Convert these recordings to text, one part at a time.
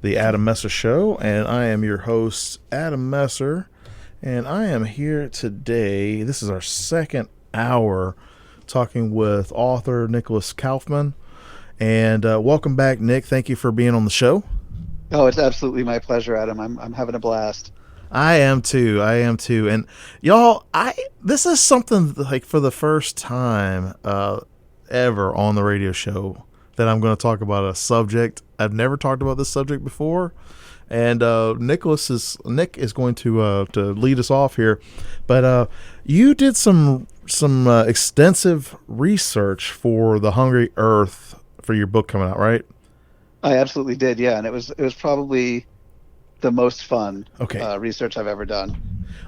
the Adam Messer Show, and I am your host, Adam Messer, and I am here today. This is our second hour talking with author Nicholas Kaufmann, and welcome back, Nick. Thank you for being on the show. Oh, it's absolutely my pleasure, Adam. I'm having a blast. I am too. I am too. And y'all, I this is something like for the first time ever on the radio show that I'm going to talk about a subject. I've never talked about this subject before, and Nick is going to lead us off here. But you did some extensive research for the Hungry Earth for your book coming out, right? I absolutely did, yeah, and it was probably the most fun Okay. research I've ever done.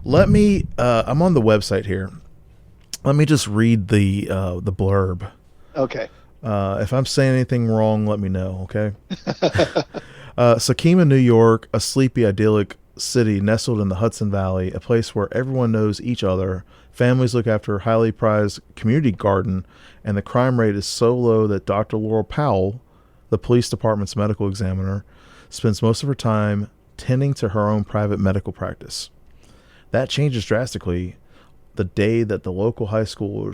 Let me. I'm on the website here. Let me just read the blurb. Okay. If I'm saying anything wrong, let me know. Okay. Sakima, New York, a sleepy, idyllic city nestled in the Hudson Valley, a place where everyone knows each other. Families look after a highly prized community garden, and the crime rate is so low that Dr. Laurel Powell, the police department's medical examiner, spends most of her time tending to her own private medical practice. That changes drastically the day that the local high school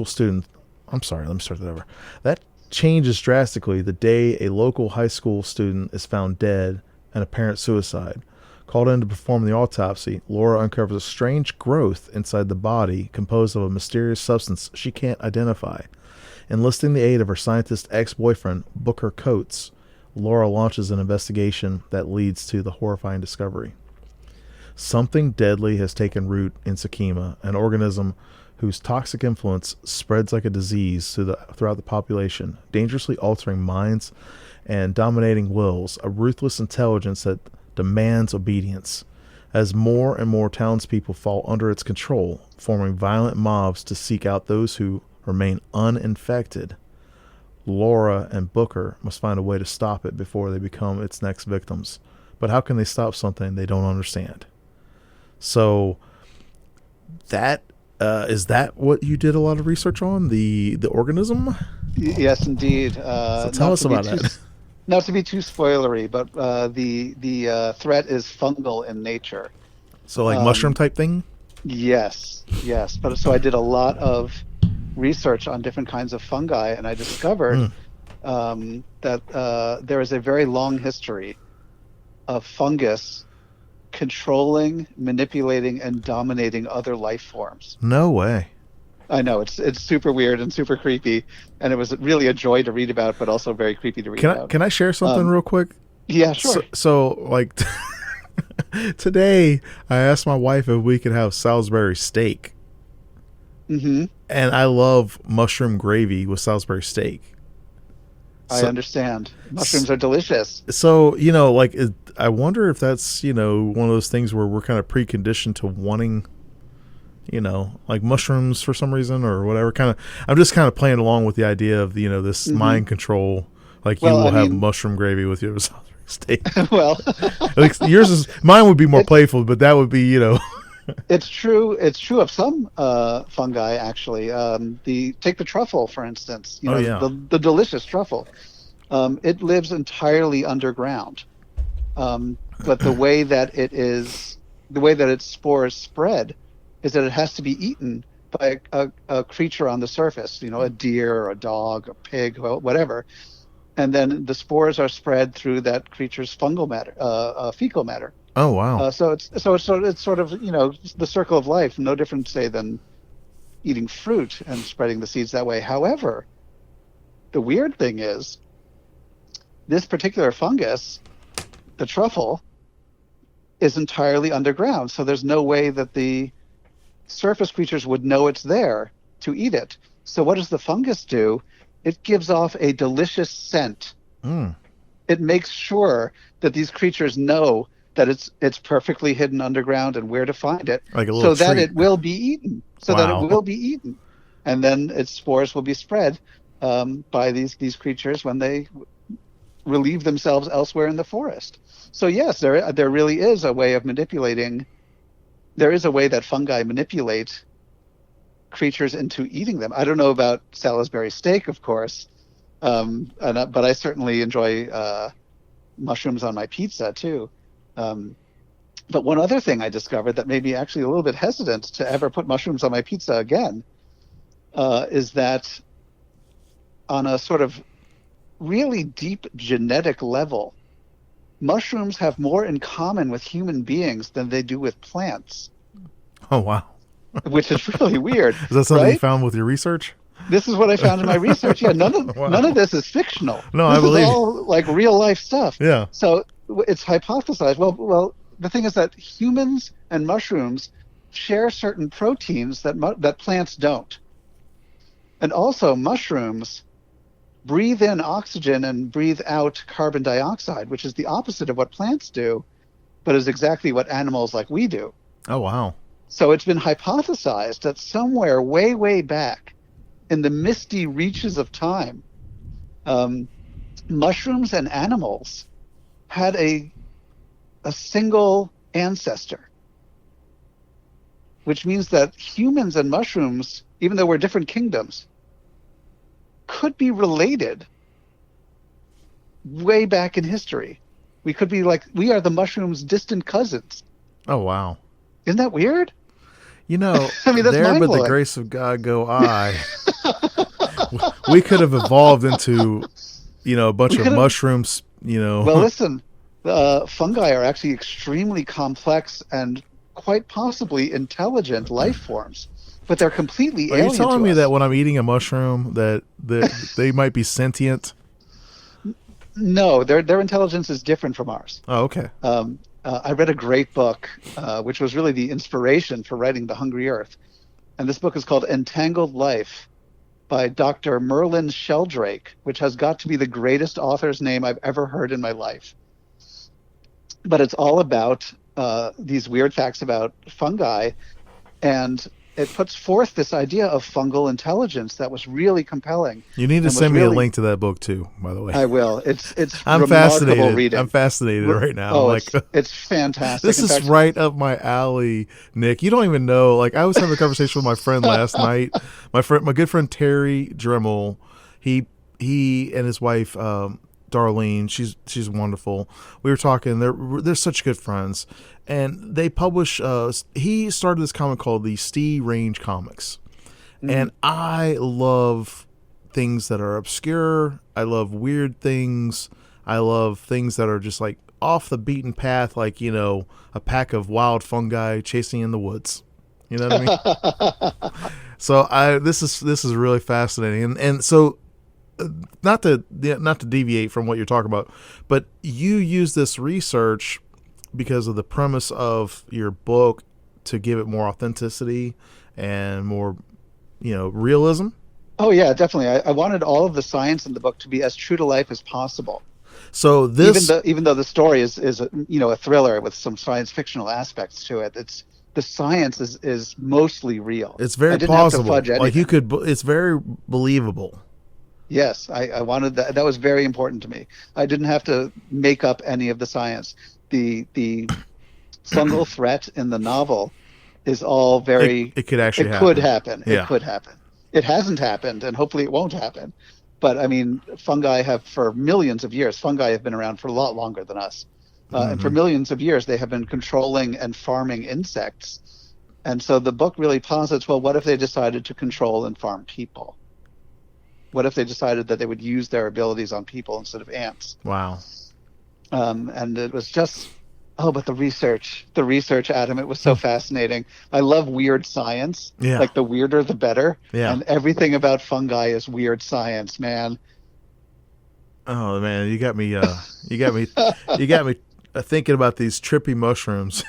student. I'm sorry, let me start that over. That changes drastically the day a local high school student is found dead, an apparent suicide. Called in to perform the autopsy, Laura uncovers a strange growth inside the body composed of a mysterious substance she can't identify. Enlisting the aid of her scientist ex-boyfriend, Booker Coates, Laura launches an investigation that leads to the horrifying discovery. Something deadly has taken root in Sakima, an organism whose toxic influence spreads like a disease throughout the population, dangerously altering minds and dominating wills, a ruthless intelligence that demands obedience. As more and more townspeople fall under its control, forming violent mobs to seek out those who remain uninfected, Laura and Booker must find a way to stop it before they become its next victims. But how can they stop something they don't understand? So that is that what you did a lot of research on, the organism? Yes, indeed. So tell us about that. Not to be too spoilery, but the threat is fungal in nature. So like mushroom Um, type thing? yes, yes. But so I did a lot of research on different kinds of fungi, and I discovered Mm, that there is a very long history of fungus controlling, manipulating, and dominating other life forms. no way. I know it's super weird and super creepy, and it was really a joy to read about, but also very creepy to read about. Can I share something Um, real quick? yeah, So, sure. so like today, I asked my wife if we could have Salisbury steak, Hmm. and I love mushroom gravy with Salisbury steak. I So, understand. Mushrooms are delicious. I wonder if that's one of those things where we're kind of preconditioned to wanting like mushrooms for some reason or whatever. Kind of, I'm just kind of playing along with the idea of this Hmm. mind control. Like you Well, will I have mean, mushroom gravy with your Salisbury steak. well, Like mine would be more it, playful, but that would be. it's true. It's true of some fungi, actually. Take the truffle, for instance. Oh yeah. The delicious truffle. It lives entirely underground. But the way that its spores spread is that it has to be eaten by a creature on the surface, a deer or a dog, a pig, whatever. And then the spores are spread through that creature's fungal matter, fecal matter. Oh wow. So it's sort of the circle of life, no different, say, than eating fruit and spreading the seeds that way. However, the weird thing is this particular fungus, the truffle, is entirely underground. So there's no way that the surface creatures would know it's there to eat it. So what does the fungus do? It gives off a delicious scent. Mm, It makes sure that these creatures know that it's perfectly hidden underground and where to find it, like a little so that treat. it will be eaten. So that it Wow. will be eaten, and then its spores will be spread by these creatures when they relieve themselves elsewhere in the forest. So yes, there really is a way of manipulating. There is a way that fungi manipulate creatures into eating them. I don't know about Salisbury steak, of course, but I certainly enjoy mushrooms on my pizza too. But one other thing I discovered that made me actually a little bit hesitant to ever put mushrooms on my pizza again is that on a sort of really deep genetic level, mushrooms have more in common with human beings than they do with plants. Oh, wow. Which is really weird. Is that something you right? found with your research? This is what I found in my research. Yeah, Wow. none of this is fictional. No, This I believe is all like real life stuff. Yeah. So it's hypothesized. Well, the thing is that humans and mushrooms share certain proteins that plants don't. And also mushrooms breathe in oxygen and breathe out carbon dioxide, which is the opposite of what plants do, but is exactly what animals like we do. Oh, wow. So it's been hypothesized that somewhere way, way back in the misty reaches of time, mushrooms and animals had a single ancestor, which means that humans and mushrooms, even though we're different kingdoms, could be related way back in history. We could be like, we are the mushrooms' distant cousins. Oh, wow. Isn't that weird? You know, I mean, that's there but the mind-blowing. grace of God go I. We could have evolved into, a bunch of mushrooms, Well, listen, fungi are actually extremely complex and quite possibly intelligent life forms, but they're completely Are alien you telling to me us. that when I'm eating a mushroom that they might be sentient? No, their intelligence is different from ours. Oh, okay. I read a great book, which was really the inspiration for writing The Hungry Earth. And this book is called Entangled Life by Dr. Merlin Sheldrake, which has got to be the greatest author's name I've ever heard in my life. But it's all about these weird facts about fungi, and it puts forth this idea of fungal intelligence that was really compelling. You need to send me a link to that book too, by the way. I will. It's I'm remarkable fascinated. reading. I'm fascinated right now. Oh, like, it's fantastic. This is right up my alley, Nick. You don't even know. Like, I was having a conversation with my friend last night. My good friend Terry Dremel. He and his wife Darlene. She's wonderful. We were talking. They're such good friends, and they publish. He started this comic called the Stee Range Comics, and I love things that are obscure. I love weird things. I love things that are just like off the beaten path, like a pack of wild fungi chasing in the woods. You know what I mean? So this is really fascinating, and so. Not to deviate from what you're talking about, but you use this research because of the premise of your book to give it more authenticity and more, realism. Oh yeah, definitely. I wanted all of the science in the book to be as true to life as possible. So this, even though the story is a thriller with some science fictional aspects to it, the science is mostly real. It's very plausible. Like it's very believable. Yes, I wanted that. That was very important to me. I didn't have to make up any of the science. The fungal threat in the novel is all very. It could actually happen. Could happen. Yeah. It could happen. It hasn't happened, and hopefully it won't happen. But I mean, fungi have for millions of years. Fungi have been around for a lot longer than us, and for millions of years they have been controlling and farming insects. And so the book really posits, well, what if they decided to control and farm people? What if they decided that they would use their abilities on people instead of ants? Wow. And it was just, but the research, Adam, it was so fascinating. I love weird science. Yeah. Like the weirder, the better. Yeah. And everything about fungi is weird science, man. Oh man, you got me thinking about these trippy mushrooms.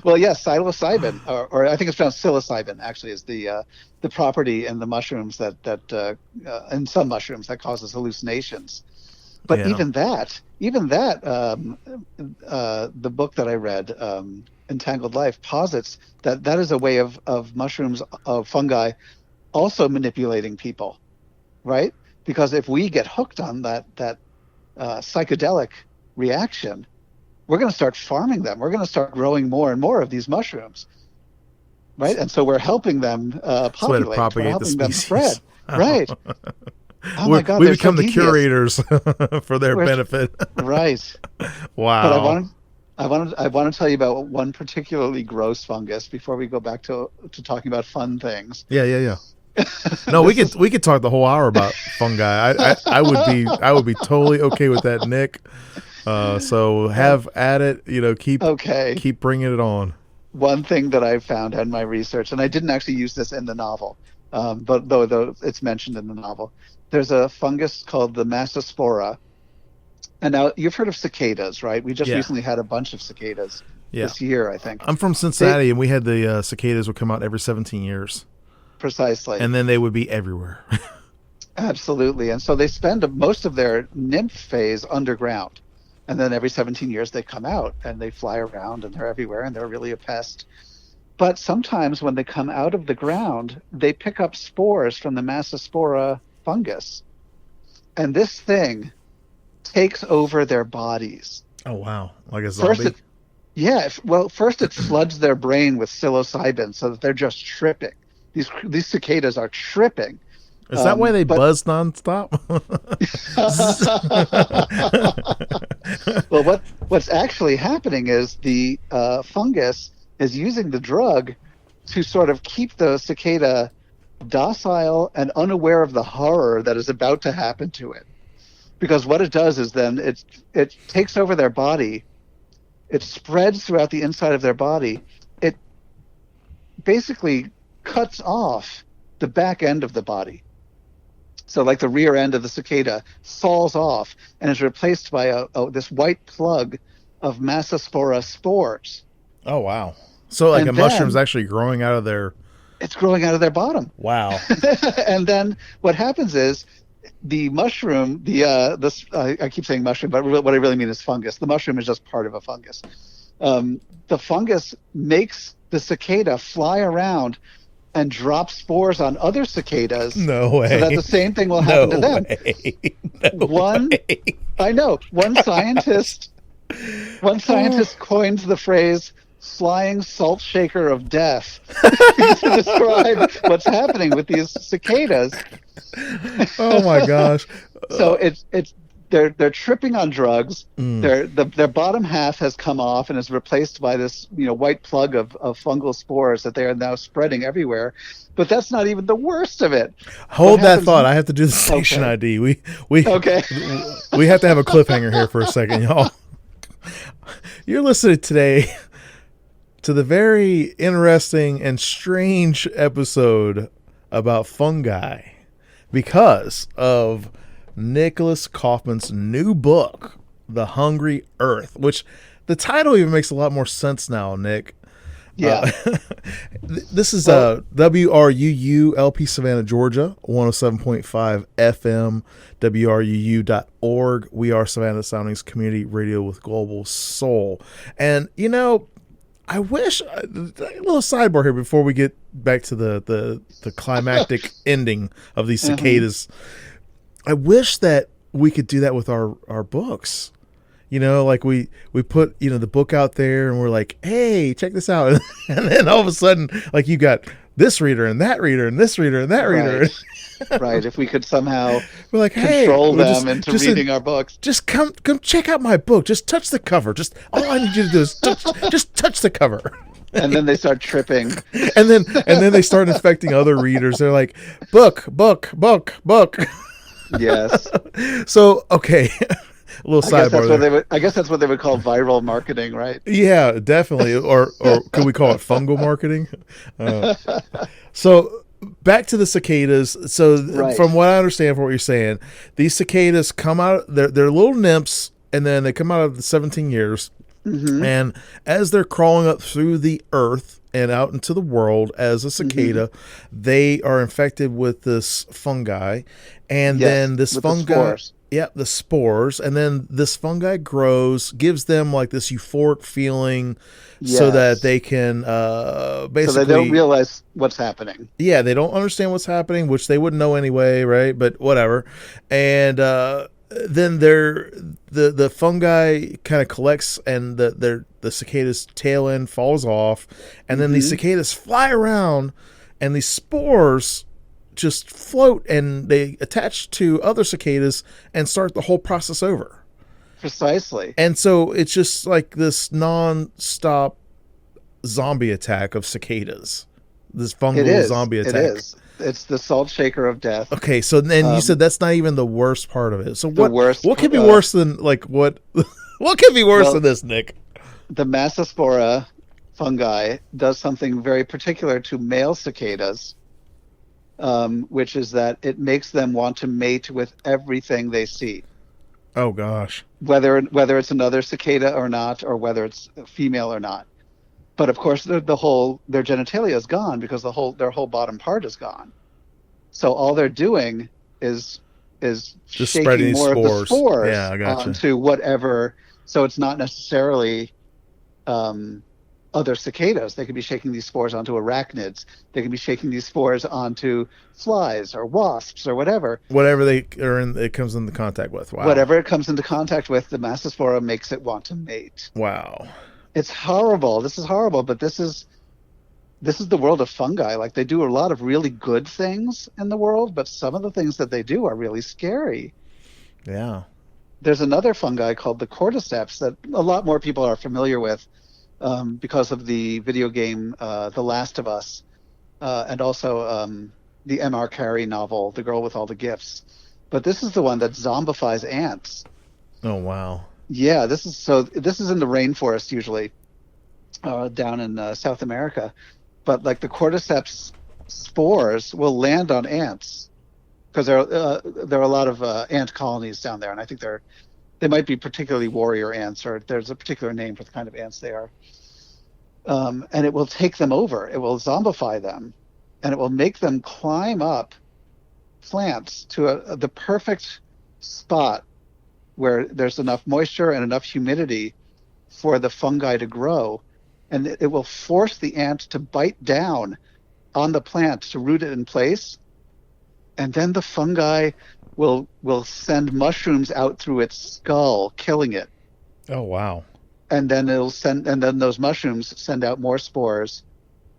Well, yes, psilocybin, or I think it's pronounced psilocybin. Actually, is the property in the mushrooms that in some mushrooms that causes hallucinations. But even that, the book that I read, Entangled Life, posits that is a way of mushrooms, of fungi, also manipulating people, right? Because if we get hooked on that psychedelic reaction, we're going to start farming them. We're going to start growing more and more of these mushrooms, right? And so we're helping them populate. We're helping them spread, right? Oh my God, We they're so become the devious. curators for their We're, benefit. right. But Wow. I want to tell you about one particularly gross fungus before we go back to talking about fun things. Yeah, yeah, yeah. No, This is we could talk the whole hour about fungi. I would be totally okay with that, Nick. So uh, have at it. okay. Keep bringing it on. One thing that I found in my research, and I didn't actually use this in the novel, but though it's mentioned in the novel, there's a fungus called the Massospora. And now you've heard of cicadas, right? We just Yeah, recently had a bunch of cicadas yeah. this year, I think. I'm from They Cincinnati, and we had the cicadas would come out every 17 years, precisely, and then they would be everywhere. absolutely. And so they spend most of their nymph phase underground. And then every 17 years they come out and they fly around and they're everywhere and they're really a pest. But sometimes when they come out of the ground, they pick up spores from the Massospora fungus. And this thing takes over their bodies. Oh wow, like a First, zombie. first it floods their brain with psilocybin so that they're just tripping. These cicadas are tripping. Is that why they But buzz nonstop? well, what's actually happening is the fungus is using the drug to sort of keep the cicada docile and unaware of the horror that is about to happen to it. Because what it does is then it takes over their body, it spreads throughout the inside of their body, it basically cuts off the back end of the body. So like the rear end of the cicada falls off and is replaced by this white plug of Massospora spores. Oh wow! So like And a mushroom's then actually growing out of their. it's growing out of their bottom. Wow. And then what happens is the mushroom, I keep saying mushroom, but what I really mean is fungus. The mushroom is just part of a fungus. The fungus makes the cicada fly around and drop spores on other cicadas No so that way. the same thing will happen to No them. way. No One, way. I know, one scientist coined the phrase flying salt shaker of death to describe what's happening with these cicadas. Oh my gosh. So it's they're tripping on drugs. Mm. Their bottom half has come off and is replaced by this white plug of fungal spores that they are now spreading everywhere. But that's not even the worst of it. Hold that thought. I have to do the station Okay. ID. We Okay. we have to have a cliffhanger here for a second, y'all. You're listening today to the very interesting and strange episode about fungi because of Nicholas Kaufmann's new book, The Hungry Earth, which the title even makes a lot more sense now, Nick. Yeah. This is WRUU-LP Savannah, Georgia, 107.5 FM, WRUU.org. We are Savannah Soundings Community Radio with Global Soul. And, I wish, a little sidebar here before we get back to the climactic ending of these cicadas. I wish that we could do that with our books. Like we put, the book out there and we're like, hey, check this out. And then all of a sudden, like you got this reader and that reader and this reader and that reader. Right. Right. If we could somehow We're like, hey, control them into reading our books. Just come check out my book. Just touch the cover. Just all I need you to do is just touch the cover. And then they start tripping. And then they start infecting other readers. They're like, book. Yes. So, okay. A little sidebar. I guess that's what they would call viral marketing, right? Yeah, definitely. Or could we call it fungal marketing? So back to the cicadas. So Right. from what I understand from what you're saying, these cicadas come out, they're little nymphs, and then they come out of the 17 years. Mm-hmm. And as they're crawling up through the earth and out into the world as a cicada, they are infected with this fungi. And then this with fungi... the spores. Yeah, the spores, and then this fungi grows, gives them like this euphoric feeling, so that they can basically. So they don't realize what's happening. Yeah, they don't understand what's happening, which they wouldn't know anyway, right? But whatever. And then the fungi kind of collects, and the cicada's tail end falls off, and then these cicadas fly around, and these spores just float and they attach to other cicadas and start the whole process over. Precisely. And so it's just like this non-stop zombie attack of cicadas. This fungal zombie attack. It is. It's the salt shaker of death. Okay, so then you said that's not even the worst part of it. So what could be worse than like what could be worse than this, Nick? The Massospora fungi does something very particular to male cicadas, which is that it makes them want to mate with everything they see. Oh gosh. Whether it's another cicada or not, or whether it's female or not. But of course, their genitalia is gone because their whole bottom part is gone. So all they're doing is just shaking more of the spores gotcha. onto whatever. So it's not necessarily other cicadas. They could be shaking these spores onto arachnids. They could be shaking these spores onto flies or wasps or whatever. Whatever it comes into contact with. Wow. Whatever it comes into contact with, the Massospora makes it want to mate. Wow. It's horrible. This is horrible, but this is the world of fungi. Like, they do a lot of really good things in the world, but some of the things that they do are really scary. Yeah. There's another fungi called the cordyceps that a lot more people are familiar with because of the video game The Last of Us, and also the M.R. Carey novel, The Girl with All the Gifts. But this is the one that zombifies ants. Oh, wow. Yeah, this is in the rainforest usually, down in South America. But like the cordyceps spores will land on ants because there are a lot of ant colonies down there, and I think they might be particularly warrior ants, or there's a particular name for the kind of ants they are. And it will take them over. It will zombify them, and it will make them climb up plants to the perfect spot where there's enough moisture and enough humidity for the fungi to grow. And it will force the ant to bite down on the plant to root it in place. And then the fungi will send mushrooms out through its skull, killing it. Oh, wow. And then those mushrooms send out more spores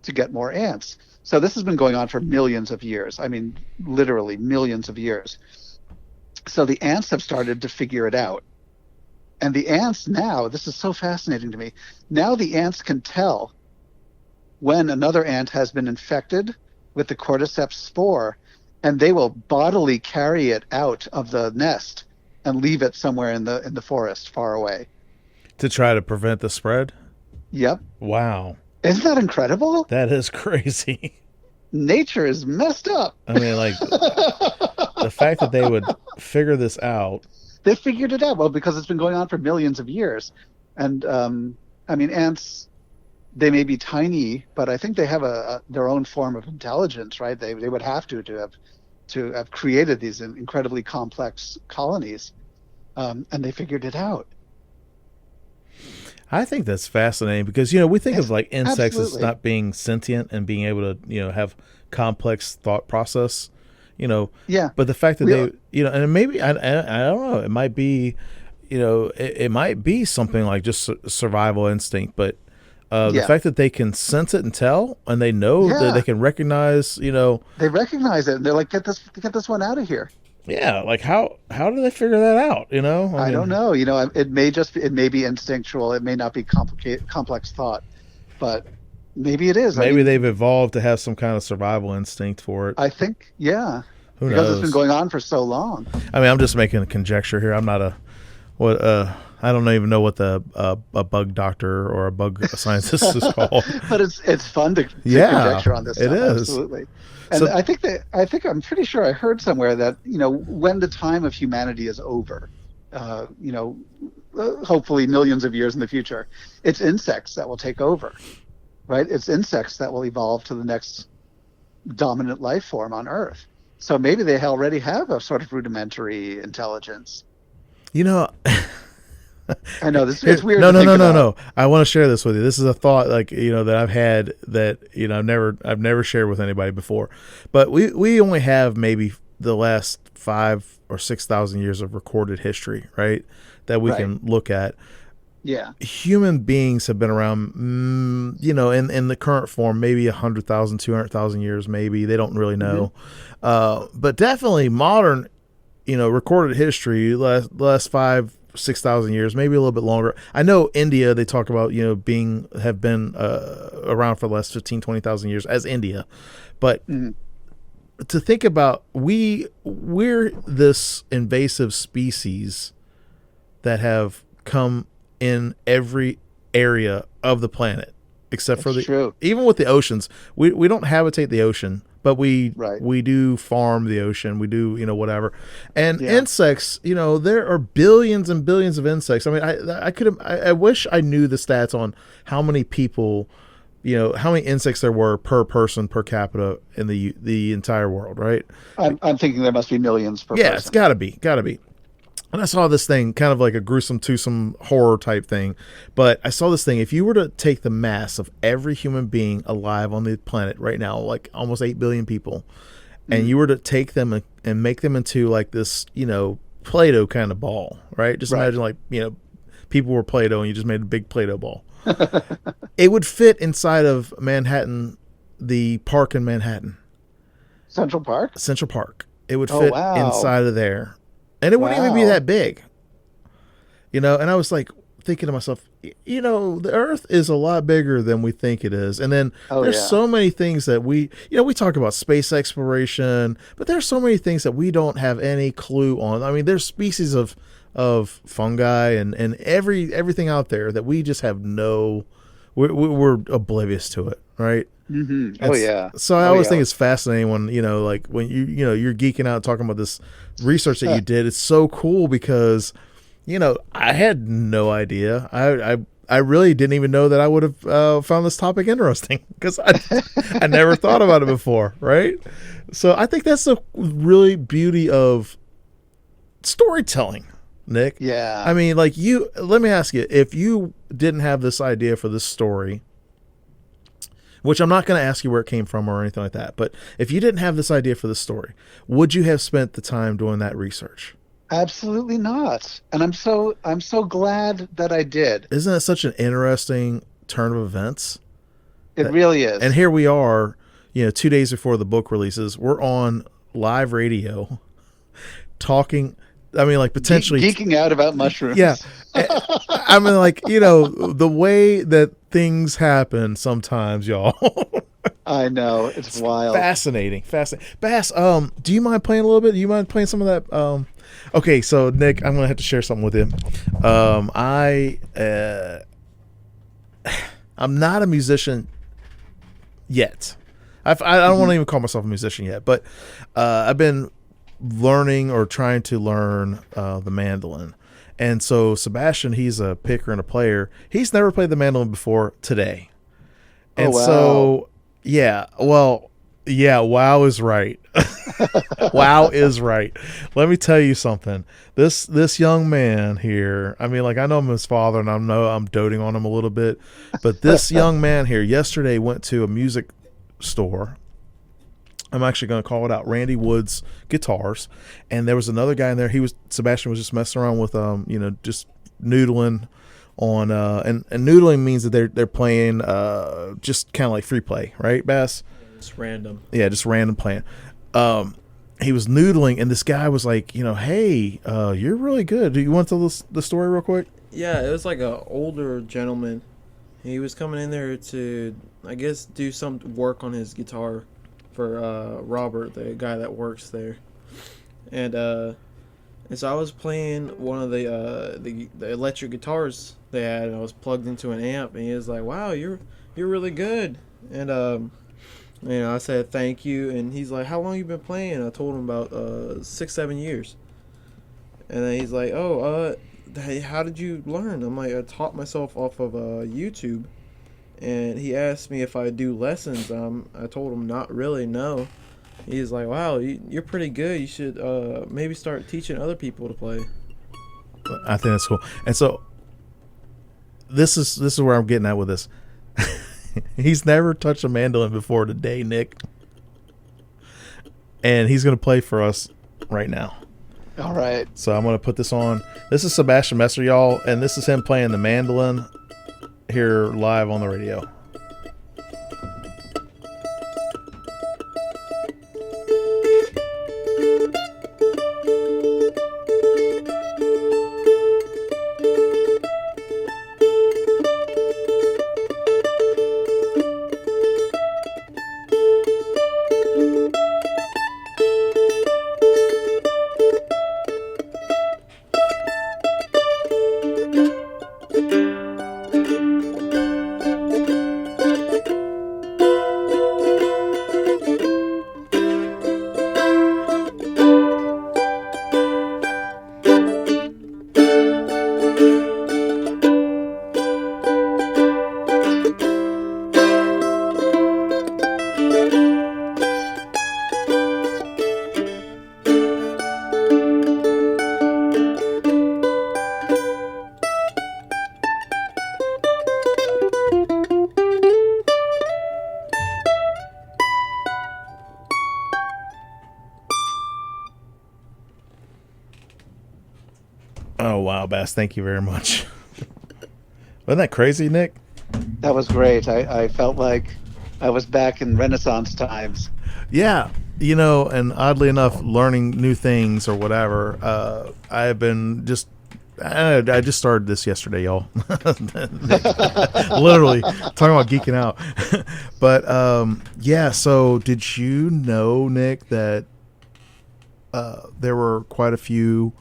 to get more ants. So this has been going on for millions of years. I mean, literally millions of years. So the ants have started to figure it out. And the ants now, this is so fascinating to me, now the ants can tell when another ant has been infected with the cordyceps spore, and they will bodily carry it out of the nest and leave it somewhere in the forest far away. To try to prevent the spread? Yep. Wow. Isn't that incredible? That is crazy. Nature is messed up. I mean, like, the fact that they would figure this out. They figured it out, well, because it's been going on for millions of years. And, I mean, ants, they may be tiny, but I think they have their own form of intelligence, right? They would have to have created these incredibly complex colonies, and they figured it out. I think that's fascinating because, we think of like insects Absolutely. as not being sentient and being able to, have complex thought process, Yeah. But the fact that they, and maybe, I don't know, it might be, it might be something like just survival instinct, but the fact that they can sense it and tell, and they know that they can recognize, They recognize it and they're like, get this one out of here. Yeah, like how do they figure that out? I don't know. It may be instinctual. It may not be complex thought, but maybe it is. Maybe they've evolved to have some kind of survival instinct for it. I think, yeah. Who because knows? It's been going on for so long. I mean, I'm just making a conjecture here. I'm not I don't even know what a bug doctor or a bug scientist is called. But it's fun to conjecture on this stuff. It is. Absolutely. And I'm pretty sure I heard somewhere that, when the time of humanity is over, hopefully millions of years in the future, it's insects that will take over, right? It's insects that will evolve to the next dominant life form on Earth. So maybe they already have a sort of rudimentary intelligence. I know this is weird. No. I want to share this with you. This is a thought that I've had that I've never shared with anybody before. But we only have maybe the last 5,000 or 6,000 years of recorded history, right? That we can look at. Yeah. human beings have been around, in the current form, maybe 100,000, 200,000 years, maybe. They don't really Hmm. know. But definitely modern, recorded history, last 5,000, 6,000 years, maybe a little bit longer. I know India, they talk about, have been around for the last 15, 20,000 years as India. But Hmm. to think about, we're this invasive species that have come in every area of the planet except for That's true. even with the oceans. We don't habitate the ocean, but we Right. we do farm the ocean. We do, whatever. And Yeah. insects, there are billions and billions of insects. I mean, I wish I knew the stats on how many people, how many insects there were per person per capita in the entire world, right? I'm thinking there must be millions per Yeah, it's person. gotta be. And I saw this thing, kind of like a gruesome twosome horror type thing. But I saw this thing. If you were to take the mass of every human being alive on the planet right now, like almost 8 billion people, and Mm. you were to take them and make them into like this, Play-Doh kind of ball, right? Just Right. imagine like, people were Play-Doh and you just made a big Play-Doh ball. It would fit inside of Manhattan, the park in Manhattan, Central Park? Central Park. It would Oh, fit wow. inside of there. And it wouldn't even be Wow. that big. And I was like thinking to myself, the earth is a lot bigger than we think it is. And then Oh, there's yeah. so many things that we talk about space exploration, but there's so many things that we don't have any clue on. I mean, there's species of fungi and everything out there that we just have we're oblivious to it. Right. Hmm. Oh, It's, yeah. so I Oh, always think yeah. it's fascinating when, like when you're geeking out talking about this research that you did. It's so cool because, I had no idea. I really didn't even know that I would have found this topic interesting because I never thought about it before. Right. So I think that's the really beauty of storytelling, Nick. I Yeah. mean, like let me ask you, if you didn't have this idea for this story, which I'm not going to ask you where it came from or anything like that, but if you didn't have this idea for this story, would you have spent the time doing that research? Absolutely not. And I'm so glad that I did. Isn't it such an interesting turn of events? It really is. And here we are, 2 days before the book releases, we're on live radio talking. I mean, like potentially, Geeking out about yeah. mushrooms. I mean, like, the way that things happen sometimes, y'all. I know. It's wild. Fascinating. Bass, do you mind playing a little bit? Do you mind playing some of that? Okay, so Nick, I'm gonna have to share something with you. I'm not a musician yet. I don't want to even call myself a musician yet, but I've been learning or trying to learn the mandolin. And so Sebastian, he's a picker and a player. He's never played the mandolin before today. Oh, And wow. so, yeah, well, yeah, wow is right. Wow is right. Let me tell you something. This young man here, I mean, like, I know I'm his father and I know I'm doting on him a little bit, but this young man here yesterday went to a music store. I'm actually going to call it out, Randy Wood's Guitars, and there was another guy in there. Sebastian was just messing around with just noodling on and noodling means that they're playing just kind of like free play, right, Bass? It's random. Yeah, just random playing. He was noodling, and this guy was like, hey, you're really good. Do you want to tell the story real quick? Yeah, it was like a older gentleman. He was coming in there to, I guess, do some work on his guitar for Robert, the guy that works there. And so I was playing one of the electric guitars they had, and I was plugged into an amp, and he was like, "Wow, you're really good." And I said thank you, and he's like, "How long you been playing?" I told him about 6-7 years, and then he's like, "Oh, hey, how did you learn?" I'm like, "I taught myself off of YouTube." And he asked me if I do lessons. I told him not really, no. He's like, "Wow, you're pretty good. You should maybe start teaching other people to play." I think that's cool. And so this is where I'm getting at with this. He's never touched a mandolin before today, Nick. And he's going to play for us right now. All right. So I'm going to put this on. This is Sebastian Messer, y'all, and this is him playing the mandolin here live on the radio. Oh, wow, Bass. Thank you very much. Wasn't that crazy, Nick? That was great. I felt like I was back in Renaissance times. Yeah. You know, and oddly enough, learning new things or whatever, I have been just... I just started this yesterday, y'all. Literally talking about geeking out. But, yeah, so did you know, Nick, that there were quite a few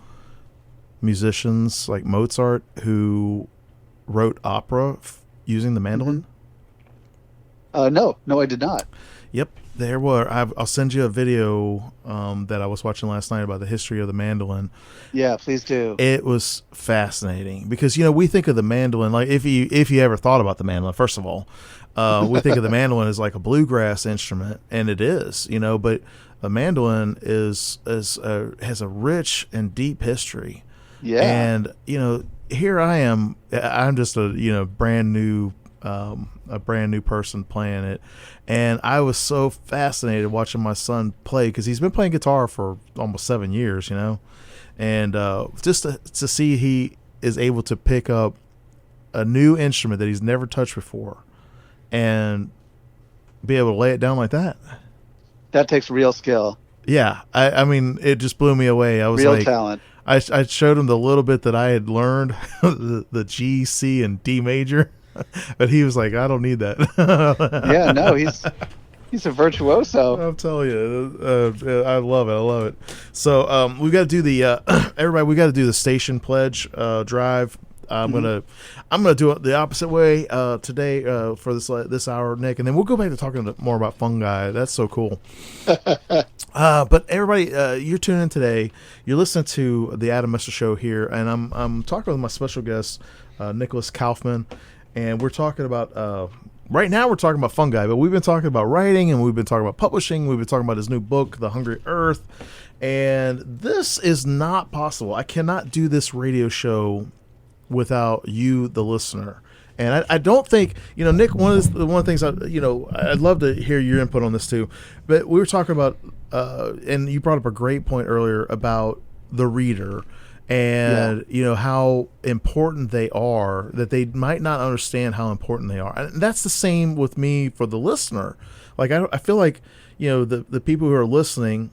musicians like Mozart who wrote opera using the mandolin? No, I did not. Yep, there were. I'll send you a video that I was watching last night about the history of the mandolin. Yeah, please do. It was fascinating because, you know, we think of the mandolin, like if you ever thought about the mandolin, first of all, we think of the mandolin as like a bluegrass instrument, and it is, you know, but a mandolin has a rich and deep history. Yeah. And, you know, here I am. I'm just a brand new person playing it, and I was so fascinated watching my son play because he's been playing guitar for almost 7 years, you know, and just to see he is able to pick up a new instrument that he's never touched before and be able to lay it down like that. That takes real skill. Yeah, I mean, it just blew me away. I was real like, talent. I showed him the little bit that I had learned, the G, C, and D major, but he was like, I don't need that. Yeah, no, he's a virtuoso. I'm telling you, I love it. So we got to do the everybody. We got to do the station pledge drive. I'm gonna do it the opposite way today for this hour, Nick, and then we'll go back to talking more about fungi. That's so cool. But everybody, you're tuning in today. You're listening to the Adam Messer Show here, and I'm talking with my special guest, Nicholas Kaufmann, and we're talking about. Right now we're talking about fungi, but we've been talking about writing, and we've been talking about publishing. We've been talking about his new book, The Hungry Earth, and this is not possible. I cannot do this radio show without you, the listener. And I don't think, you know, Nick, one of the things I'd love to hear your input on this too. But we were talking about, and you brought up a great point earlier about the reader and, you know, how important they are, that they might not understand how important they are. And that's the same with me for the listener. Like, I feel like, you know, the people who are listening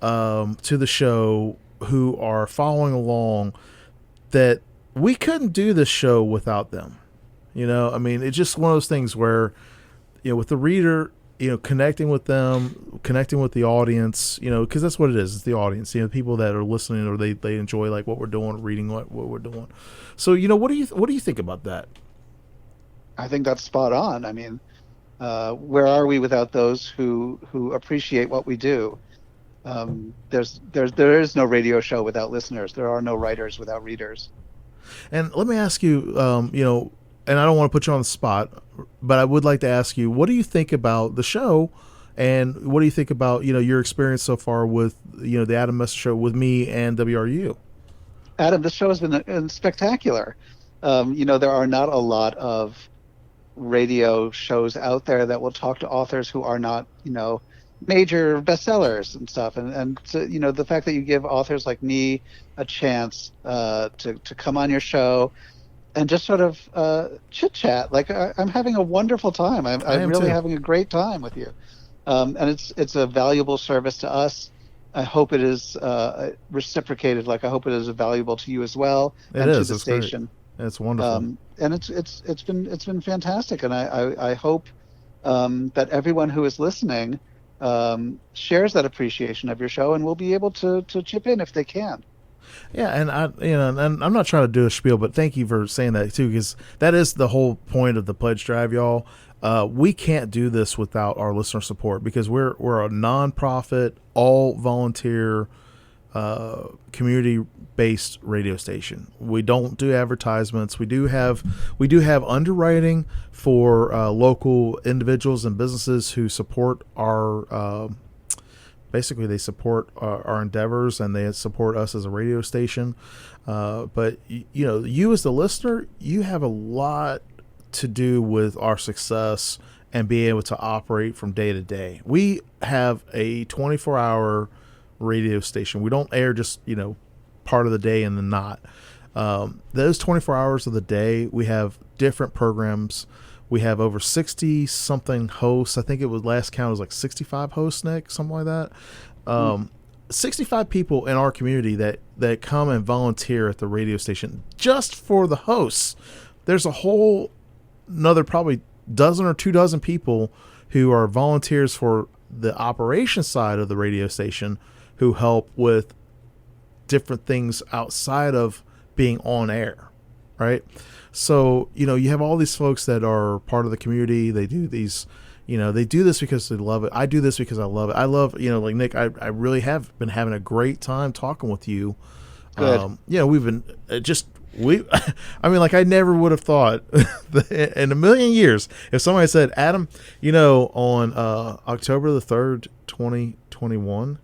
to the show, who are following along, that we couldn't do this show without them. You know, I mean, it's just one of those things where, you know, with the reader, you know, connecting with them, connecting with the audience, you know, because that's what it is. It's the audience, you know, people that are listening, or they enjoy like what we're doing, reading what we're doing. So, you know, what do you think about that? I think that's spot on. I mean, where are we without those who appreciate what we do? There is no radio show without listeners. There are no writers without readers. And let me ask you, you know, and I don't want to put you on the spot, but I would like to ask you, what do you think about the show, and what do you think about, you know, your experience so far with, you know, the Adam Messer Show with me and WRU? Adam, this show has been spectacular. You know, there are not a lot of radio shows out there that will talk to authors who are not, you know, major bestsellers and stuff, and to, the fact that you give authors like me a chance to come on your show and just sort of chit chat. Like I'm having a wonderful time. I I'm am really too. having a great time with you, and it's a valuable service to us. I hope it is reciprocated. Like I hope it is valuable to you as well, It and to is. the It's great. station. It's wonderful. And it's been fantastic, and I hope that everyone who is listening shares that appreciation of your show, and will be able to chip in if they can. Yeah, and and I'm not trying to do a spiel, but thank you for saying that too, because that is the whole point of the pledge drive, y'all. We can't do this without our listener support, because we're a nonprofit, all volunteer, community based radio station. We don't do advertisements. We do have underwriting for local individuals and businesses who support our. Basically, they support our endeavors, and they support us as a radio station. But you as the listener, you have a lot to do with our success and be able to operate from day to day. We have a 24-hour radio station. We don't air just part of the day and then not. Those 24 hours of the day, we have different programs. We have over 60 something hosts. I think it was, last count was like 65 hosts, Nick, something like that. 65 people in our community that come and volunteer at the radio station just for the hosts. There's a whole another probably dozen or 24 people who are volunteers for the operation side of the radio station, who help with different things outside of being on air, right? So, you have all these folks that are part of the community. They do these, they do this because they love it. I do this because I love it. I love, like Nick, I really have been having a great time talking with you. Good. We've been I mean, like, I never would have thought in a million years if somebody said, Adam, on October the 3rd, 2021,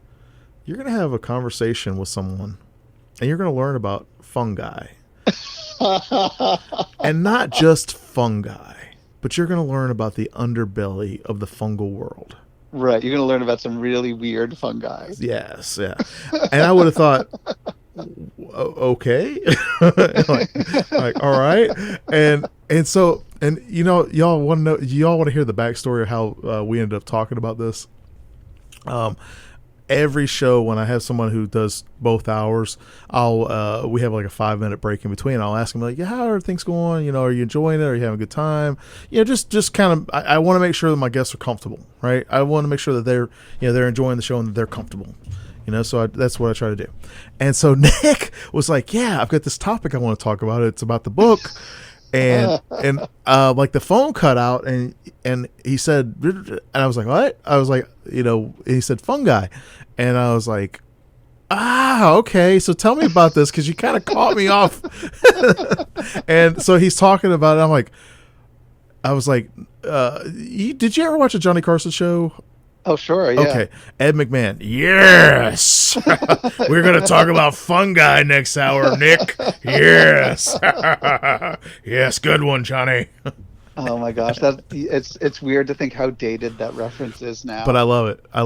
you're going to have a conversation with someone and you're going to learn about fungi. And not just fungi, but you're going to learn about the underbelly of the fungal world. Right. You're going to learn about some really weird fungi. Yes, yeah. And I would have thought, okay, like all right, and so y'all want to know, y'all want to hear the backstory of how we ended up talking about this. Every show, when I have someone who does both hours, we have like a 5-minute break in between. I'll ask them, like, yeah, how are things going? Are you enjoying it? Are you having a good time? Just kind of, I want to make sure that my guests are comfortable, right? I want to make sure that they're enjoying the show and that they're comfortable. So that's what I try to do. And so Nick was like, yeah, I've got this topic I want to talk about. It's about the book. And like the phone cut out, and he said, and I was like, what? I was like, he said fungi, and I was like, okay, so tell me about this, because you kind of caught me off. And so he's talking about it. I was like, did you ever watch a Johnny Carson show? Oh, sure, yeah. Okay, Ed McMahon. Yes, we're gonna talk about fungi next hour, Nick. Yes, yes, good one, Johnny. Oh my gosh, it's weird to think how dated that reference is now. But I love it. I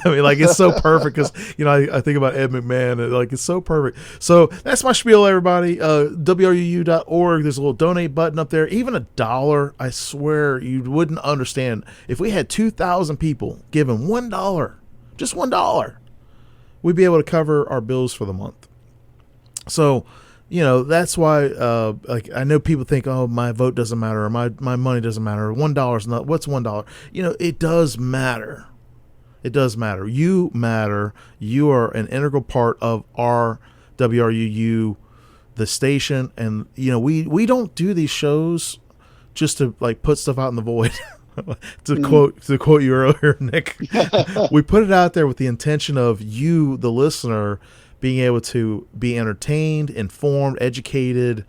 mean, like, it's so perfect because I think about Ed McMahon, and like, it's so perfect. So that's my spiel, everybody. WRUU.org. There's a little donate button up there. Even $1, I swear you wouldn't understand if we had 2,000 people giving $1, just $1. We'd be able to cover our bills for the month. So, that's why, like, I know people think, oh, my vote doesn't matter, or my money doesn't matter, or $1 is not, what's $1? It does matter. It does matter. You matter. You are an integral part of our WRUU, the station. And, we don't do these shows just to, like, put stuff out in the void. to quote you earlier, Nick. We put it out there with the intention of you, the listener, being able to be entertained, informed, educated,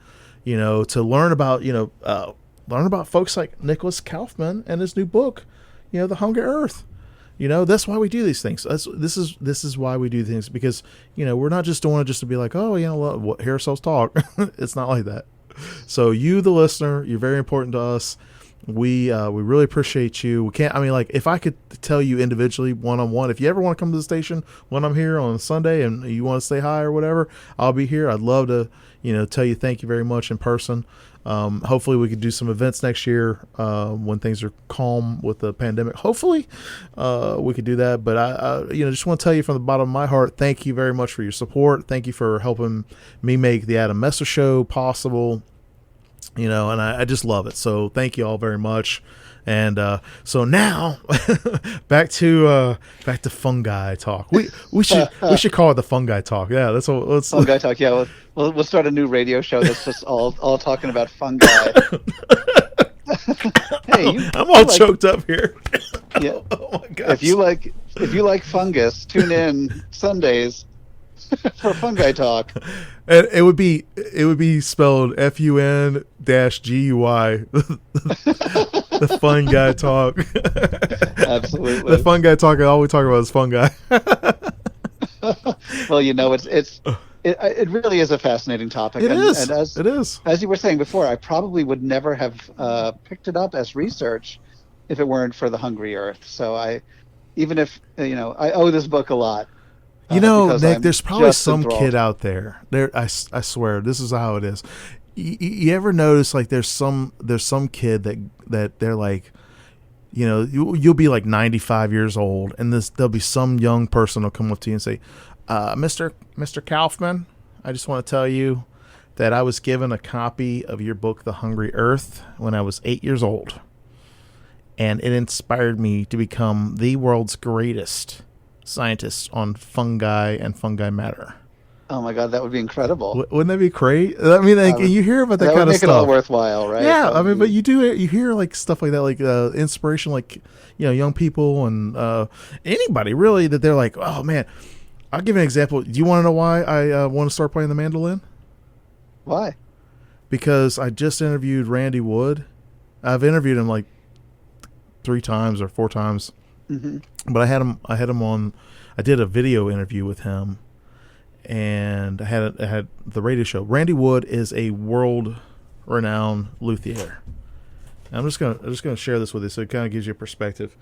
to learn about folks like Nicholas Kaufmann and his new book, The Hungry Earth. That's why we do these things. This is why we do things, because we're not just doing it just to be like, oh, hear ourselves talk. It's not like that. So you, the listener, you're very important to us. We really appreciate you. We can't. I mean, like, if I could tell you individually, one on one, if you ever want to come to the station when I'm here on Sunday and you want to say hi or whatever, I'll be here. I'd love to, tell you thank you very much in person. Hopefully, we could do some events next year when things are calm with the pandemic. Hopefully, we could do that. But I just want to tell you from the bottom of my heart, thank you very much for your support. Thank you for helping me make the Adam Messer Show possible. And I just love it. So thank you all very much. And so now back to fungi talk. We should call it the fungi talk. Yeah, that's what. Let's fungi talk. Yeah, we'll start a new radio show that's just all talking about fungi. Hey, I'm all choked up here. Yeah. Oh my God. If you like fungus, tune in Sundays for fungi talk. And it would be spelled FUN-GUI. The fun guy talk. Absolutely. The fun guy talk. All we talk about is fungi. Well, it really is a fascinating topic. It is. As you were saying before, I probably would never have picked it up as research if it weren't for the Hungry Earth. So even if I owe this book a lot. Nick, there's probably some kid out there. I swear, this is how it is. You ever notice, like, there's some kid that they're like, you'll be like 95 years old, and there'll be some young person will come up to you and say, Mr. Kaufmann, I just want to tell you that I was given a copy of your book, The Hungry Earth, when I was 8 years old, and it inspired me to become the world's greatest scientists on fungi and fungi matter. Oh my God, that would be incredible! Wouldn't that be great? I mean, you hear about that kind of stuff. That would make it all worthwhile, right? Yeah, but you hear like stuff like that, like inspiration, like young people and anybody really, that they're like, oh man. I'll give you an example. Do you want to know why I want to start playing the mandolin? Why? Because I just interviewed Randy Wood. I've interviewed him like 3 times or 4 times. Mm-hmm. But I had him on. I did a video interview with him, and I had the radio show. Randy Wood is a world-renowned luthier. And I'm just gonna share this with you, so it kind of gives you a perspective.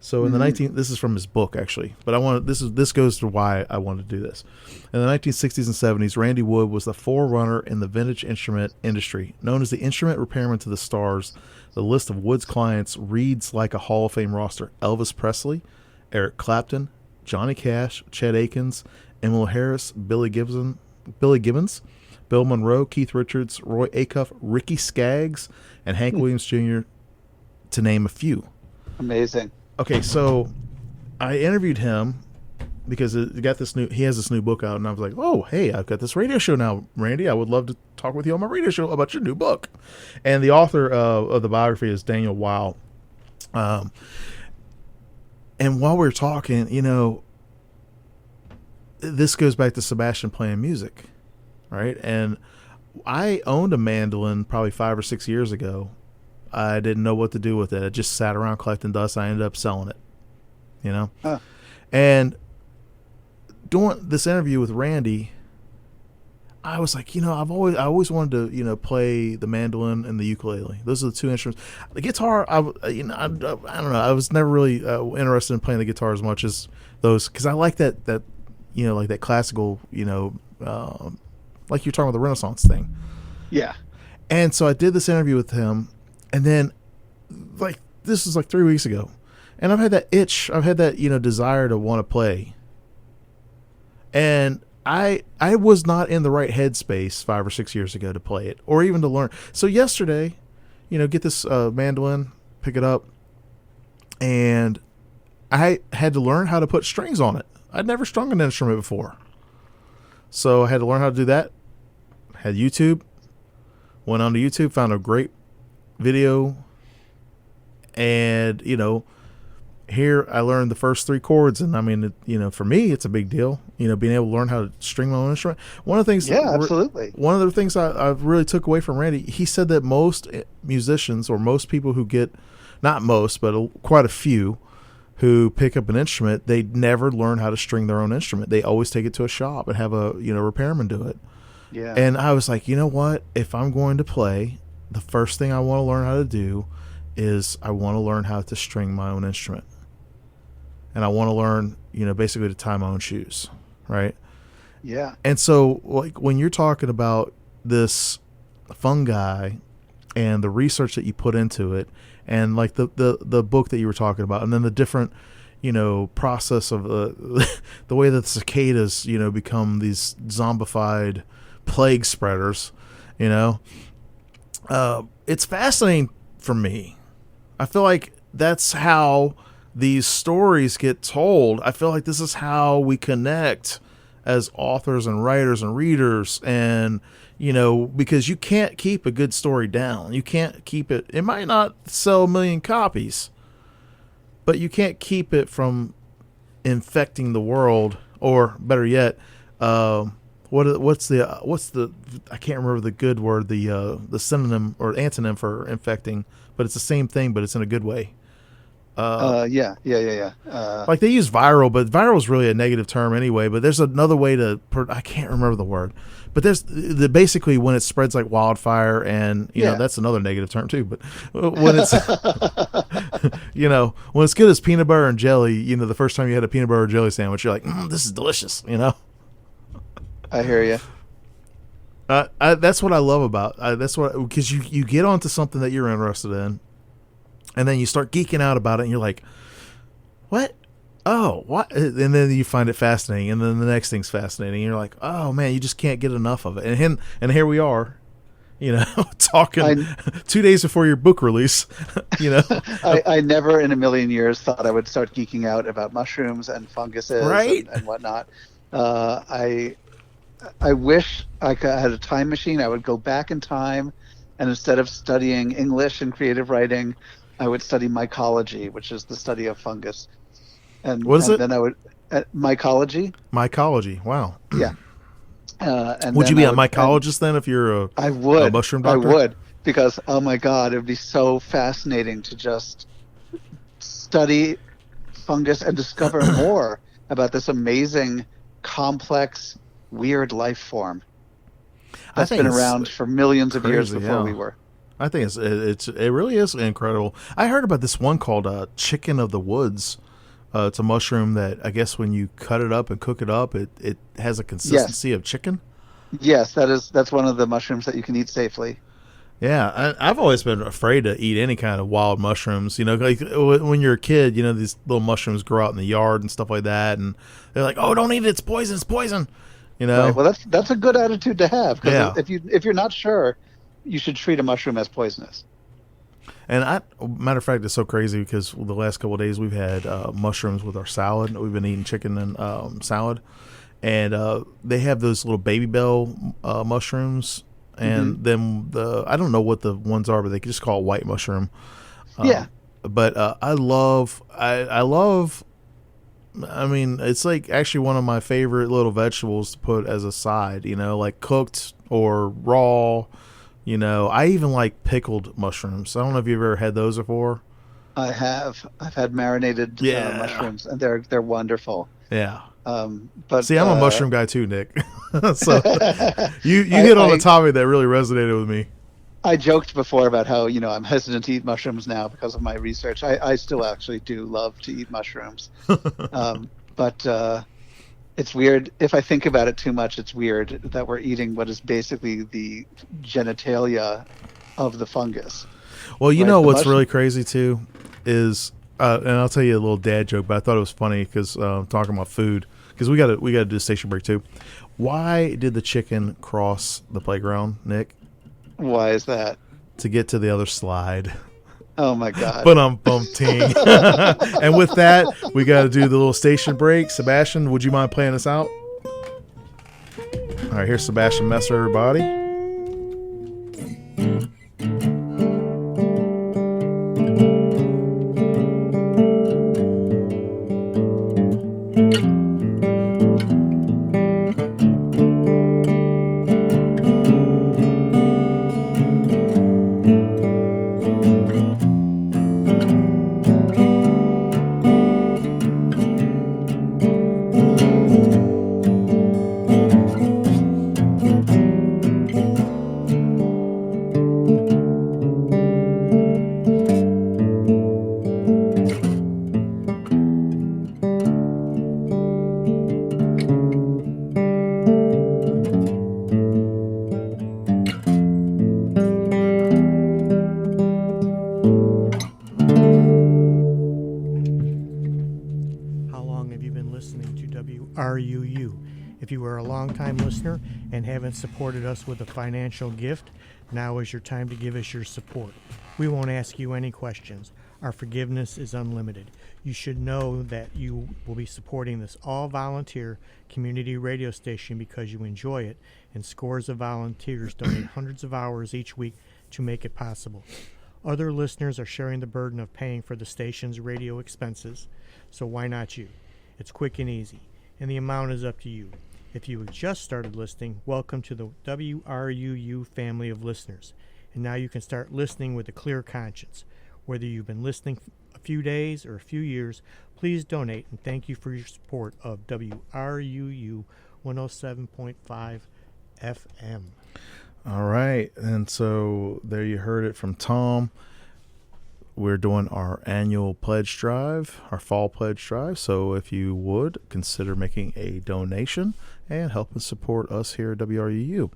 So in this is from his book actually, but this goes to why I wanted to do this. In the 1960s and 70s, Randy Wood was the forerunner in the vintage instrument industry, known as the instrument repairman to the stars. The list of Wood's clients reads like a Hall of Fame roster: Elvis Presley, Eric Clapton, Johnny Cash, Chet Akins, Emmylou Harris, Billy Gibbons, Bill Monroe, Keith Richards, Roy Acuff, Ricky Skaggs, and Hank Williams Jr., to name a few. Amazing. Okay, so I interviewed him because he has this new book out, and I was like, oh, hey, I've got this radio show now, Randy. I would love to talk with you on my radio show about your new book. And the author of the biography is Daniel Weil. And while we were talking, this goes back to Sebastian playing music, right? And I owned a mandolin probably 5 or 6 years ago. I didn't know what to do with it. I just sat around collecting dust. I ended up selling it, Huh. And doing this interview with Randy, I was like, I always wanted to, play the mandolin and the ukulele. Those are the 2 instruments. The guitar, I don't know. I was never really interested in playing the guitar as much as those, because I like that like that classical, like you're talking about the Renaissance thing. Yeah. And so I did this interview with him. And then, like, this is like 3 weeks ago, and I've had that itch. I've had that, desire to want to play. And I was not in the right headspace 5 or 6 years ago to play it, or even to learn. So yesterday, get this mandolin, pick it up, and I had to learn how to put strings on it. I'd never strung an instrument before. So I had to learn how to do that. Had YouTube. Went on to YouTube, found a great video, and here I learned the first 3 chords, and I mean, for me it's a big deal, being able to learn how to string my own instrument. One of the things, absolutely. One of the things I really took away from Randy, he said that most musicians, or most people who get, not most, but quite a few who pick up an instrument, they never learn how to string their own instrument. They always take it to a shop and have a repairman do it. Yeah. And I was like, you know what? If I'm going to play, the first thing I want to learn how to do is I want to learn how to string my own instrument. And I want to learn, basically to tie my own shoes, right? Yeah. And so, like, when you're talking about this fungi and the research that you put into it, and like the book that you were talking about, and then the different, process of the way that the cicadas, become these zombified plague spreaders, it's fascinating for me. I feel like that's how these stories get told. I feel like this is how we connect as authors and writers and readers, and because you can't keep a good story down. You can't keep it. It might not sell 1 million copies, but you can't keep it from infecting the world, or better yet, what's the I can't remember the good word, the synonym or antonym for infecting, but it's the same thing, but it's in a good way. Yeah. Like they use viral, but viral is really a negative term anyway. But there's another way I can't remember the word, but there's basically when it spreads like wildfire, and that's another negative term too. But when it's when it's good as peanut butter and jelly, the first time you had a peanut butter and jelly sandwich, you're like, this is delicious. I hear you. That's what I love about because you get onto something that you're interested in. And then you start geeking out about it, and you're like, what? Oh, what? And then you find it fascinating, and then the next thing's fascinating. And you're like, oh, man, you just can't get enough of it. And here we are, talking 2 days before your book release, I never in a million years thought I would start geeking out about mushrooms and funguses, right? and whatnot. I wish I had a time machine. I would go back in time, and instead of studying English and creative writing, I would study mycology, which is the study of fungus. And what is it? Then I would mycology. Mycology. Wow. Yeah. And would you be a mycologist then if you're a mushroom doctor? I would, because oh my God, it would be so fascinating to just study fungus and discover more about this amazing, complex, weird life form that's been around for millions of years before we were. I think it really is incredible. I heard about this one called chicken of the woods. It's a mushroom that I guess when you cut it up and cook it up, it has a consistency of chicken. Yes, that's one of the mushrooms that you can eat safely. Yeah, I've always been afraid to eat any kind of wild mushrooms. Like when you're a kid, these little mushrooms grow out in the yard and stuff like that, and they're like, "Oh, don't eat it! It's poison! It's poison!" Right. Well, that's a good attitude to have, because Yeah. if you're not sure, you should treat a mushroom as poisonous. And matter of fact, it's so crazy because the last couple of days we've had mushrooms with our salad. We've been eating chicken and salad, and they have those little baby bell mushrooms, and then I don't know what the ones are, but they just call it white mushroom. Yeah. But I love. I mean, it's like actually one of my favorite little vegetables to put as a side. Like cooked or raw. I even like pickled mushrooms. I don't know if you've ever had those before. I have. I've had marinated mushrooms, and they're wonderful. Yeah. But see, I'm a mushroom guy too, Nick. So you hit on a topic that really resonated with me. I joked before about how I'm hesitant to eat mushrooms now because of my research. I still actually do love to eat mushrooms, but it's weird. If I think about it too much, it's weird that we're eating what is basically the genitalia of the fungus. Well, what's really crazy too is, and I'll tell you a little dad joke, but I thought it was funny because talking about food, because we got to do a station break too. Why did the chicken cross the playground, Nick? Why is that? To get to the other slide. Oh my God. But I'm bumping. And with that, we got to do the little station break. Sebastian, would you mind playing us out? All right, here's Sebastian Messer, everybody. If you are a longtime listener and haven't supported us with a financial gift, now is your time to give us your support. We won't ask you any questions. Our forgiveness is unlimited. You should know that you will be supporting this all-volunteer community radio station because you enjoy it, and scores of volunteers donate hundreds of hours each week to make it possible. Other listeners are sharing the burden of paying for the station's radio expenses, so why not you? It's quick and easy, and the amount is up to you. If you have just started listening, welcome to the WRUU family of listeners. And now you can start listening with a clear conscience. Whether you've been listening a few days or a few years, please donate, and thank you for your support of WRUU 107.5 FM. All right, and so there you heard it from Tom. We're doing our annual pledge drive, our fall pledge drive. So if you would, consider making a donation and helping support us here at WRUU.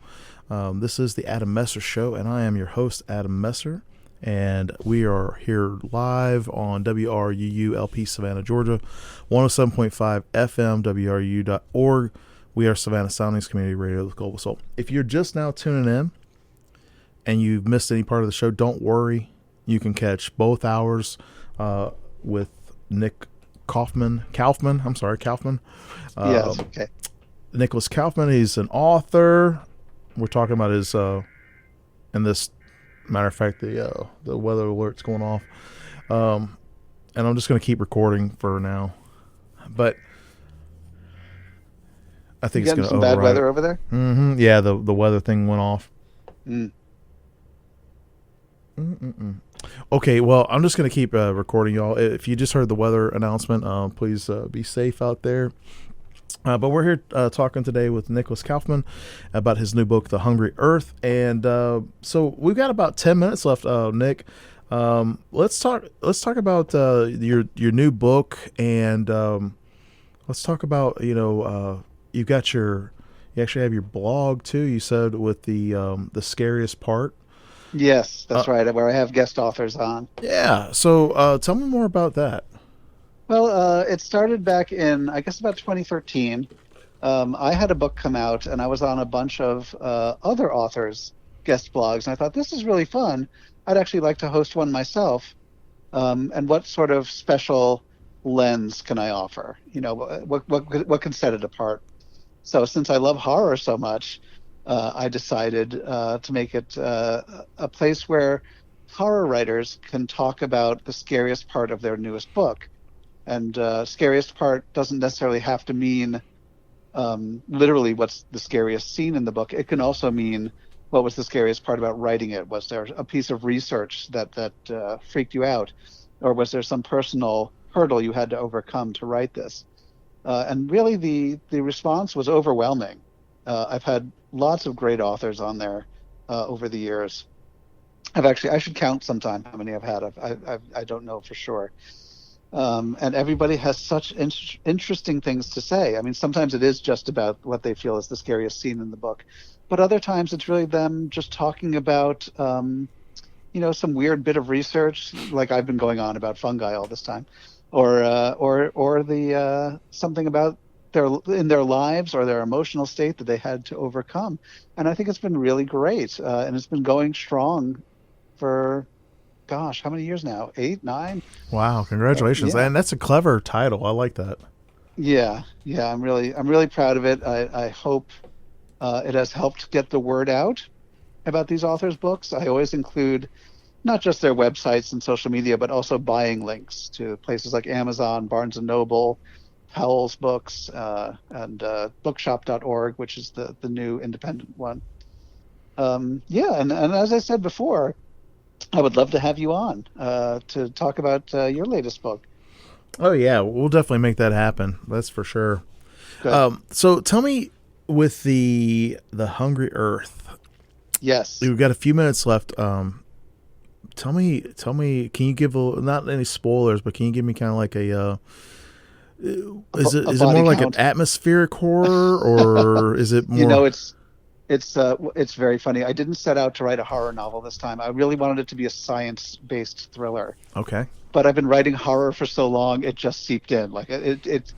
This is the Adam Messer Show, and I am your host, Adam Messer. And we are here live on WRUU LP Savannah, Georgia, 107.5 FM, WRUU.org. We are Savannah Soundings Community Radio with Global Soul. If you're just now tuning in and you've missed any part of the show, don't worry. You can catch both hours with Nick Kaufmann. Yes, okay. Nicholas Kaufmann, he's an author. We're talking about his, in this matter of fact, the weather alert's going off. And I'm just going to keep recording for now. But I think it's going to some bad weather over there? Mm-hmm. Yeah, the weather thing went off. Okay, well, I'm just going to keep recording, y'all. If you just heard the weather announcement, please be safe out there. But we're here talking today with Nicholas Kaufmann about his new book, The Hungry Earth. And so we've got about 10 minutes left, Nick. Let's talk about your new book, and let's talk about, you actually have your blog too, you said, with the scariest part. Yes, that's right, where I have guest authors on. Yeah, so tell me more about that. Well, it started back in, I guess, about 2013. I had a book come out, and I was on a bunch of other authors' guest blogs, and I thought, this is really fun. I'd actually like to host one myself. And what sort of special lens can I offer? What can set it apart? So since I love horror so much, I decided to make it a place where horror writers can talk about the scariest part of their newest book. And scariest part doesn't necessarily have to mean literally what's the scariest scene in the book. It can also mean what was the scariest part about writing it. Was there a piece of research that freaked you out? Or was there some personal hurdle you had to overcome to write this? And really the response was overwhelming. I've had lots of great authors on there over the years. I should count sometime how many I've had. I don't know for sure. And everybody has such interesting things to say. I mean, sometimes it is just about what they feel is the scariest scene in the book, but other times it's really them just talking about, some weird bit of research, like I've been going on about fungi all this time, or the something about in their lives or their emotional state that they had to overcome. And I think it's been really great, and it's been going strong for, gosh, how many years now? 8, 9? Wow, congratulations. And that's a clever title. I like that. Yeah, I'm really proud of it. I hope it has helped get the word out about these authors' books. I always include not just their websites and social media, but also buying links to places like Amazon, Barnes & Noble, Powell's Books, and bookshop.org, which is the new independent one. And as I said before, I would love to have you on to talk about your latest book. Oh, yeah. We'll definitely make that happen. That's for sure. So tell me, with the Hungry Earth. Yes. We've got a few minutes left. Tell me, can you give not any spoilers, but can you give me kind of like is it more like an atmospheric horror, or is it more? It's very funny. I didn't set out to write a horror novel this time. I really wanted it to be a science-based thriller. Okay. But I've been writing horror for so long, it just seeped in. Like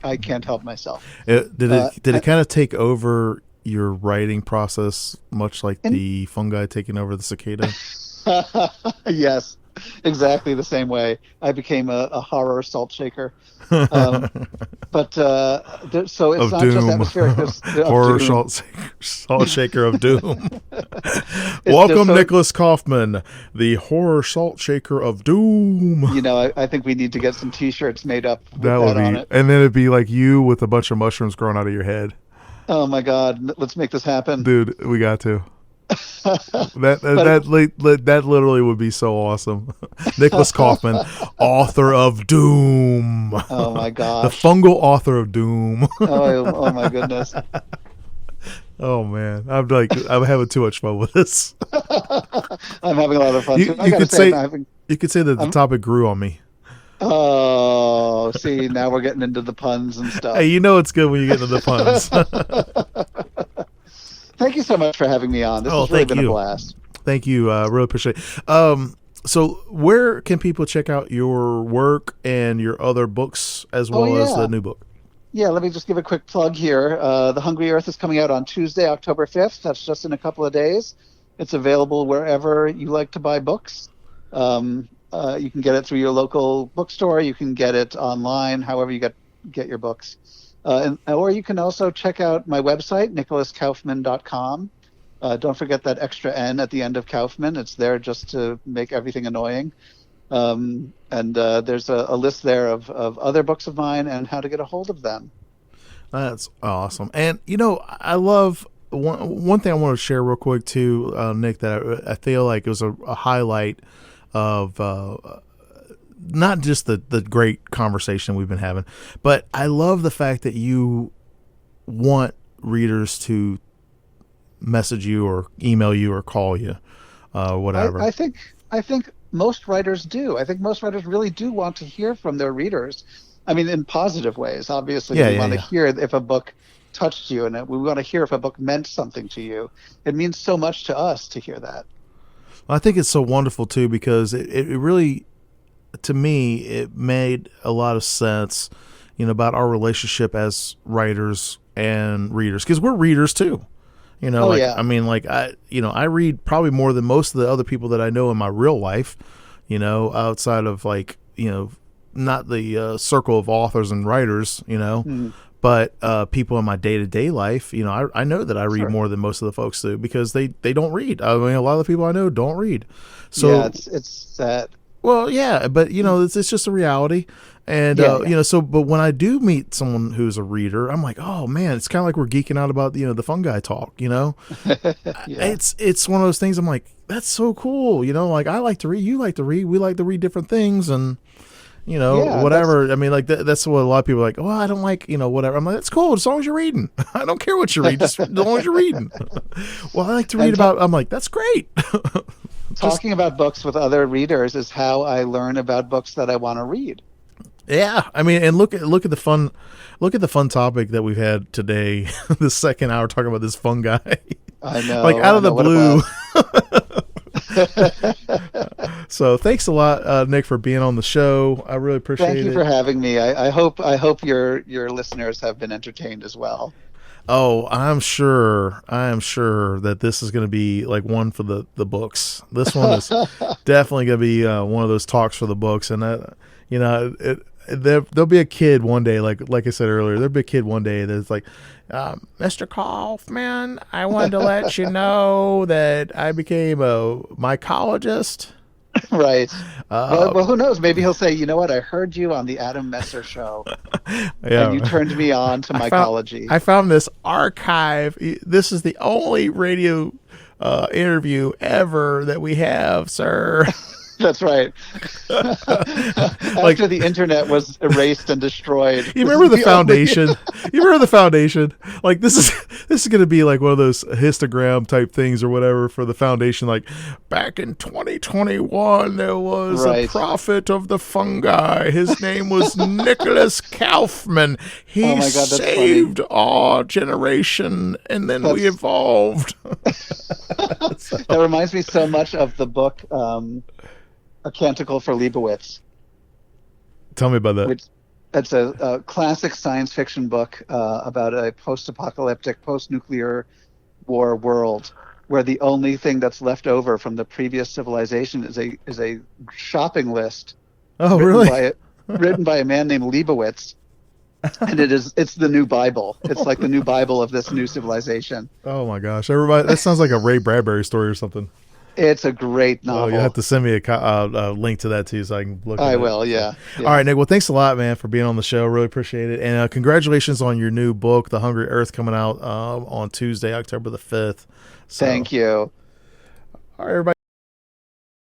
I can't help myself. Did it kind of take over your writing process, much like the fungi taking over the cicada? Yes, exactly the same way. I became a horror salt shaker. But so it's Of not doom. just atmospheric. Horror doom. salt shaker of doom. It's Welcome, just so- Nicholas Kaufmann, the horror salt shaker of doom. You know, I think we need to get some T-shirts made up with That that would on be, it. and then it'd be like you with a bunch of mushrooms growing out of your head. Oh my God, let's make this happen. Dude, we got to. That literally would be so awesome. Nicholas Kaufmann, author of Doom. Oh my The gosh. fungal author of Doom. Oh my goodness. Oh man, I'm having too much fun with this. I'm having a lot of fun You, too. I you gotta could say, say I'm having. you could say that the topic grew on me. Oh, see, now we're getting into the puns and stuff. Hey, you know it's good when you get into the puns. Thank you so much for having me on. This Oh, has really thank been you. a blast. Thank you. Really appreciate it. So where can people check out your work and your other books as well as yeah. the new book? Yeah, let me just give a quick plug here. The Hungry Earth is coming out on Tuesday, October 5th. That's just in a couple of days. It's available wherever you like to buy books. You can get it through your local bookstore. You can get it online, however you get your books. Or you can also check out my website, nicholaskaufmann.com. Don't forget that extra N at the end of Kaufmann. It's there just to make everything annoying. There's a list there of other books of mine and how to get a hold of them. That's awesome. And, I love one thing I want to share real quick too, Nick, that I feel like it was a highlight of not just the great conversation we've been having, but I love the fact that you want readers to message you or email you or call you, whatever. I think most writers do. I think most writers really do want to hear from their readers. I mean, in positive ways, obviously. We want to hear if a book touched you, and we want to hear if a book meant something to you. It means so much to us to hear that. I think it's so wonderful too, because it really, to me, it made a lot of sense, about our relationship as writers and readers, because we're readers too. I mean, I read probably more than most of the other people that I know in my real life, outside of not the circle of authors and writers, but people in my day-to-day life, I know that I read more than most of the folks do, because they don't read. I mean, a lot of the people I know don't read. So yeah, it's sad. Well, yeah, but it's just a reality. And but when I do meet someone who's a reader, I'm like, oh man, it's kind of like we're geeking out about the fungi talk. Yeah. It's one of those things. I'm like, that's so cool. Like I like to read, you like to read, we like to read different things, and whatever. I mean, like that's what a lot of people are like. Oh, I don't like whatever. I'm like, that's cool as long as you're reading. I don't care what you read, just as long as you're reading. Well, I like to read about. I'm like, that's great. Talking about books with other readers is how I learn about books that I want to read. Yeah, I mean, and look at the fun topic that we've had today. The second hour talking about this fungi. I know, like out of the blue. So thanks a lot, Nick, for being on the show. I really appreciate it. Thank you for having me. I hope your listeners have been entertained as well. Oh, I'm sure that this is going to be like one for the books. This one is definitely going to be one of those talks for the books, and there'll be a kid one day, like I said earlier, there'll be a kid one day that's like, Mr. Kaufmann, I wanted to let you know that I became a mycologist. Right. Well, who knows? Maybe he'll say, you know what? I heard you on the Adam Messer show, and you turned me on to mycology. I found this archive. This is the only radio interview ever that we have, sir. That's right. Like, After the internet was erased and destroyed. you remember the Foundation? You remember the Foundation? Like, this is going to be like one of those histogram type things or whatever for the Foundation. Like, back in 2021, there was a Right. prophet of the fungi. His name was Nicholas Kaufmann. He Oh my God, that's saved our generation, and then we That's- evolved. That reminds me so much of the book A Canticle for Leibowitz, Tell me about that. which it's a classic science fiction book about a post-apocalyptic, post-nuclear war world where the only thing that's left over from the previous civilization is a shopping list Oh, written really? written by a man named Leibowitz, and it's the new Bible. It's like the new Bible of this new civilization. Oh my gosh! Everybody, that sounds like a Ray Bradbury story or something. It's a great Oh, novel. you have to send me a link to that too, so I can look. I at it. will, yeah. All right, Nick. Well, thanks a lot, man, for being on the show. Really appreciate it, and congratulations on your new book, The Hungry Earth, coming out on Tuesday, October the 5th. So, Thank you. All right, everybody.